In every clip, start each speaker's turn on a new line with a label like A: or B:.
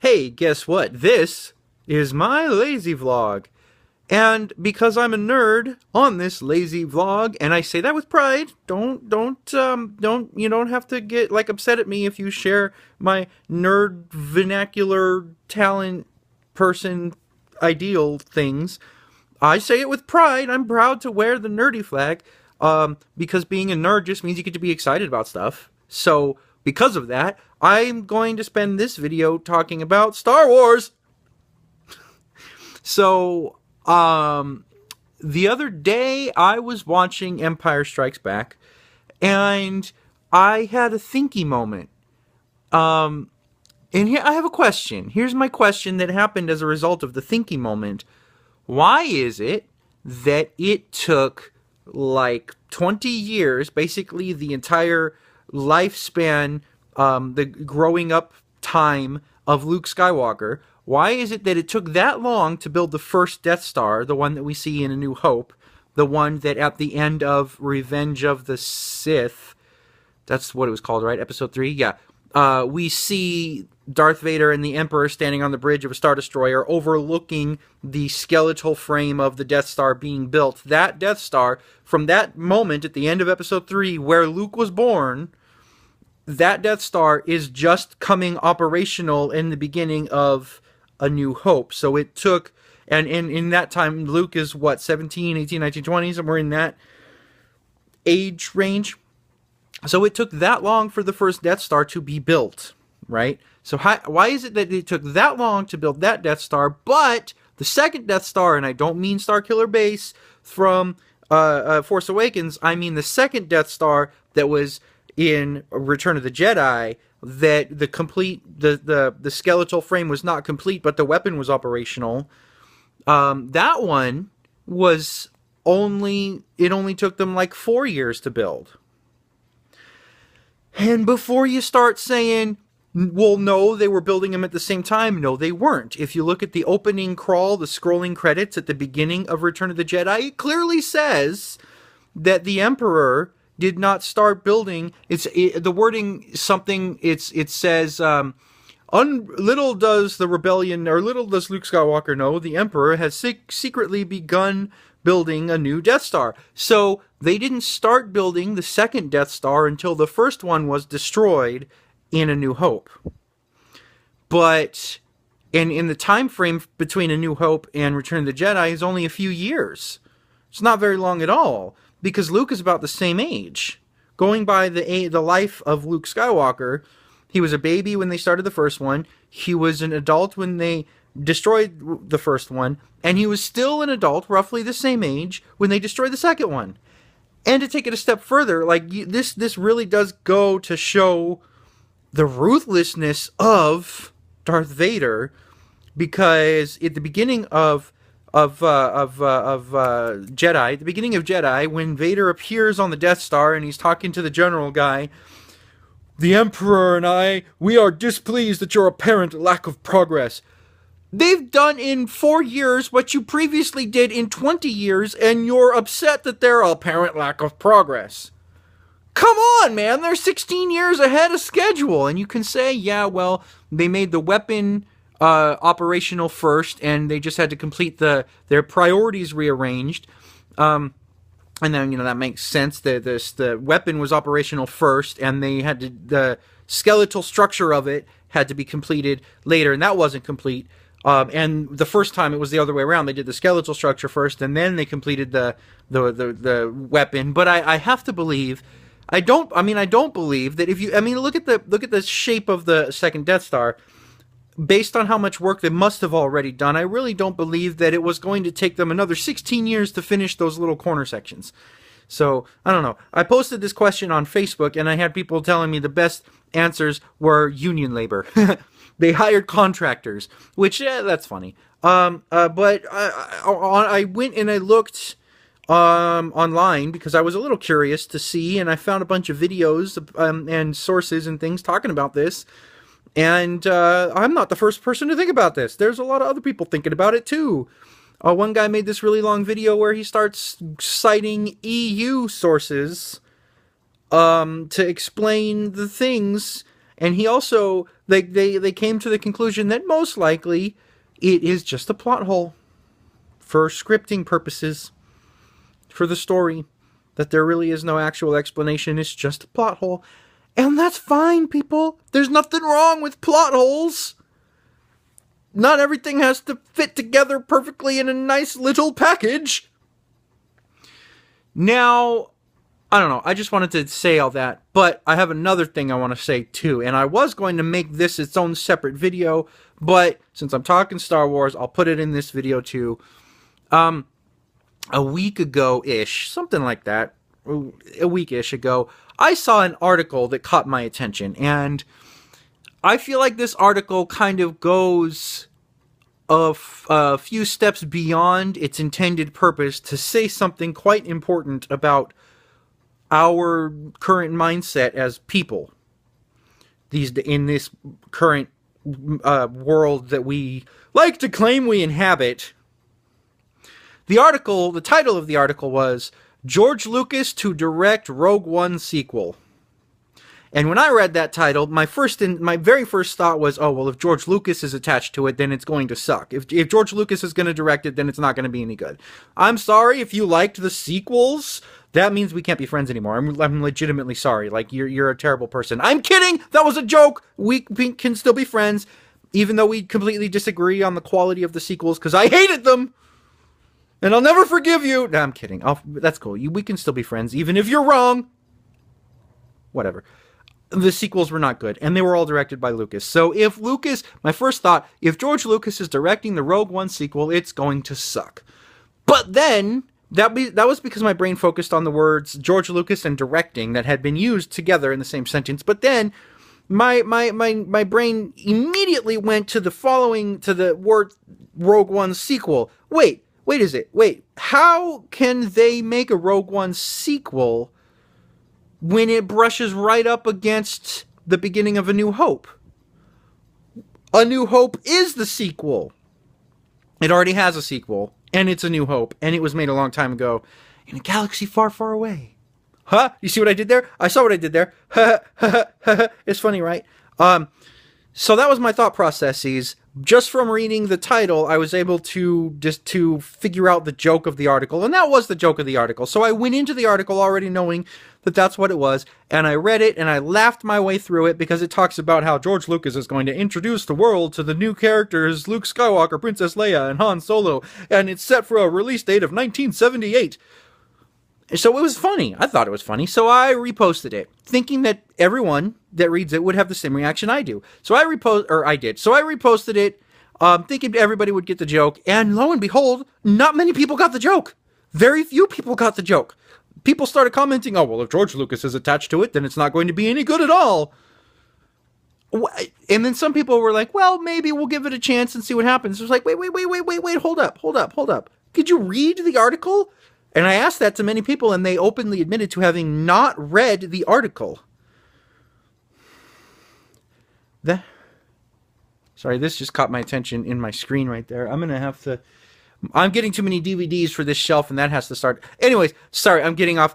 A: Hey, guess what? This is my lazy vlog. And because I'm a nerd on this lazy vlog, and I say that with pride, you don't have to get like upset at me if you share my nerd vernacular talent person ideal things. I say it with pride. I'm proud to wear the nerdy flag, because being a nerd just means you get to be excited about stuff. So because of that, I'm going to spend this video talking about Star Wars. So, the other day I was watching Empire Strikes Back, and I had a thinky moment. And here I have a question. Here's my question that happened as a result of the thinky moment. Why is it that it took like 20 years, basically the entire lifespan, the growing up time of Luke Skywalker? Why is it that it took that long to build the first Death Star, the one that we see in A New Hope, the one that at the end of Revenge of the Sith, that's what it was called, right? Episode 3? Yeah. We see Darth Vader and the Emperor standing on the bridge of a Star Destroyer overlooking the skeletal frame of the Death Star being built. That Death Star, from that moment at the end of Episode 3 where Luke was born, that Death Star is just coming operational in the beginning of A New Hope. So it took, and in that time, Luke is what, 17, 18, 19, 20, somewhere in that age range. So it took that long for the first Death Star to be built, right? So why is it that it took that long to build that Death Star, but the second Death Star, and I don't mean Starkiller Base from Force Awakens, I mean the second Death Star that was in Return of the Jedi, that the skeletal frame was not complete, but the weapon was operational. That one was it only took them like 4 years to build. And before you start saying, well, no, they were building them at the same time, no, they weren't. If you look at the opening crawl, the scrolling credits at the beginning of Return of the Jedi, it clearly says that the Emperor did not start building. The wording something. It says, little does the rebellion, or little does Luke Skywalker know, the Emperor has secretly begun building a new Death Star. So they didn't start building the second Death Star until the first one was destroyed in A New Hope. But in the time frame between A New Hope and Return of the Jedi is only a few years. It's not very long at all, because Luke is about the same age. Going by the life of Luke Skywalker, he was a baby when they started the first one. He was an adult when they destroyed the first one, and he was still an adult, roughly the same age, when they destroyed the second one. And to take it a step further, like this really does go to show the ruthlessness of Darth Vader, because at the beginning of Jedi, at the beginning of Jedi, when Vader appears on the Death Star and he's talking to the general guy, the Emperor and I, we are displeased at your apparent lack of progress. They've done in 4 years what you previously did in 20 years, and you're upset that they're apparent lack of progress. Come on, man, they're 16 years ahead of schedule. And you can say, yeah, well, they made the weapon operational first, and they just had to complete their priorities rearranged. And then, that makes sense. The weapon was operational first, and they had to, the skeletal structure of it had to be completed later, and that wasn't complete. And the first time it was the other way around. They did the skeletal structure first, and then they completed the weapon. But I have to believe, I don't believe that if you, look at the shape of the second Death Star. Based on how much work they must have already done, I really don't believe that it was going to take them another 16 years to finish those little corner sections. So, I don't know. I posted this question on Facebook, and I had people telling me the best answers were union labor. They hired contractors, which, that's funny. But I went and I looked online because I was a little curious to see, and I found a bunch of videos and sources and things talking about this. And I'm not the first person to think about this. There's a lot of other people thinking about it too. One guy made this really long video where he starts citing EU sources to explain the things. And he also They came to the conclusion that most likely it is just a plot hole for scripting purposes, for the story, that there really is no actual explanation. It's just a plot hole. And that's fine, people. There's nothing wrong with plot holes. Not everything has to fit together perfectly in a nice little package. Now, I don't know. I just wanted to say all that. But I have another thing I want to say too. And I was going to make this its own separate video. But since I'm talking Star Wars, I'll put it in this video too. A week ago-ish, something like that, a week-ish ago, I saw an article that caught my attention. And I feel like this article kind of goes a few steps beyond its intended purpose to say something quite important about our current mindset as people. In this current world that we like to claim we inhabit. The title of the article was George Lucas to direct Rogue One sequel. And when I read that title, my very first thought was, oh, well, if George Lucas is attached to it, then it's going to suck. If George Lucas is going to direct it, then it's not going to be any good. I'm sorry if you liked the sequels. That means we can't be friends anymore. I'm legitimately sorry. Like, you're a terrible person. I'm kidding! That was a joke! We can still be friends, even though we completely disagree on the quality of the sequels, because I hated them! And I'll never forgive you! No, I'm kidding. That's cool. We can still be friends, even if you're wrong! Whatever. The sequels were not good, and they were all directed by Lucas. So my first thought, if George Lucas is directing the Rogue One sequel, it's going to suck. But then, that was because my brain focused on the words George Lucas and directing that had been used together in the same sentence. But then, my brain immediately went to the word Rogue One sequel. Wait, how can they make a Rogue One sequel when it brushes right up against the beginning of A New Hope? A New Hope is the sequel. It already has a sequel, and it's A New Hope, and it was made a long time ago in a galaxy far, far away. Huh? You see what I did there? I saw what I did there. It's funny, right? So that was my thought processes. Just from reading the title, I was able to figure out the joke of the article, and that was the joke of the article. So I went into the article already knowing that that's what it was, and I read it, and I laughed my way through it because it talks about how George Lucas is going to introduce the world to the new characters Luke Skywalker, Princess Leia, and Han Solo, and it's set for a release date of 1978. So it was funny. I thought it was funny, so I reposted it, thinking that everyone that reads it would have the same reaction I do. So I reposted it, thinking everybody would get the joke, and lo and behold, not many people got the joke. Very few people got the joke. People started commenting, oh, well, if George Lucas is attached to it, then it's not going to be any good at all. And then some people were like, well, maybe we'll give it a chance and see what happens. It was like, wait, hold up. Did you read the article? And I asked that to many people, and they openly admitted to having not read the article. Sorry, this just caught my attention in my screen right there. I'm getting too many DVDs for this shelf, and that has to start. Anyways, sorry, I'm getting off.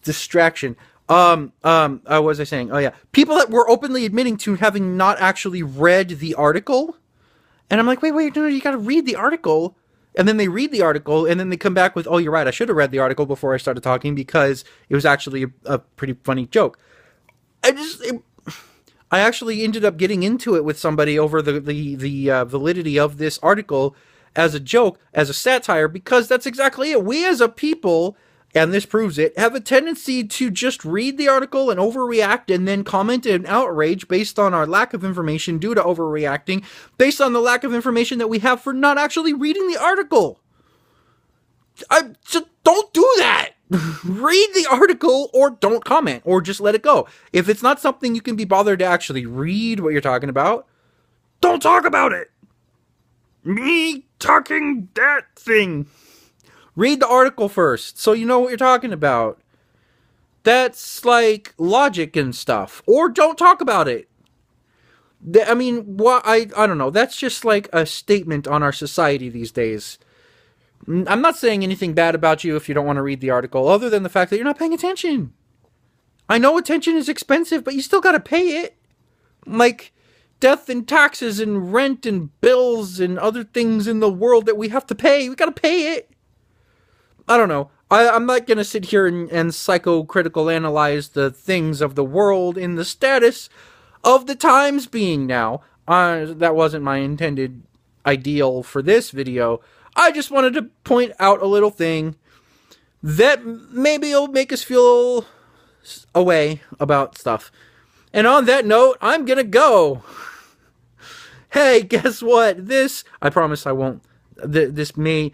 A: Distraction. What was I saying? Oh, yeah. People that were openly admitting to having not actually read the article. And I'm like, wait, no, you gotta read the article. And then they read the article, and then they come back with, oh, you're right, I should have read the article before I started talking because it was actually a pretty funny joke. I actually ended up getting into it with somebody over the validity of this article as a joke, as a satire, because that's exactly it. We as a people, and this proves it, have a tendency to just read the article and overreact and then comment in outrage based on our lack of information due to overreacting, based on the lack of information that we have for not actually reading the article. Just don't do that. Read the article or don't comment or just let it go. If it's not something you can be bothered to actually read what you're talking about, don't talk about it. Me talking that thing. Read the article first so you know what you're talking about. That's like logic and stuff. Or don't talk about it. I mean, I don't know. That's just like a statement on our society these days. I'm not saying anything bad about you if you don't want to read the article, other than the fact that you're not paying attention. I know attention is expensive, but you still gotta pay it. Like, death and taxes and rent and bills and other things in the world that we have to pay. We gotta pay it. I don't know. I'm not gonna sit here and psychocritical analyze the things of the world in the status of the times being now. That wasn't my intended ideal for this video. I just wanted to point out a little thing that maybe will make us feel a way about stuff. And on that note, I'm gonna go. Hey, guess what? I promise I won't. This may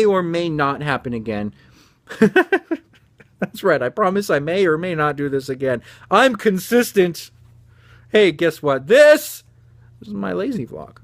A: or may not happen again. That's right. I promise I may or may not do this again. I'm consistent. Hey, guess what? This is my lazy vlog.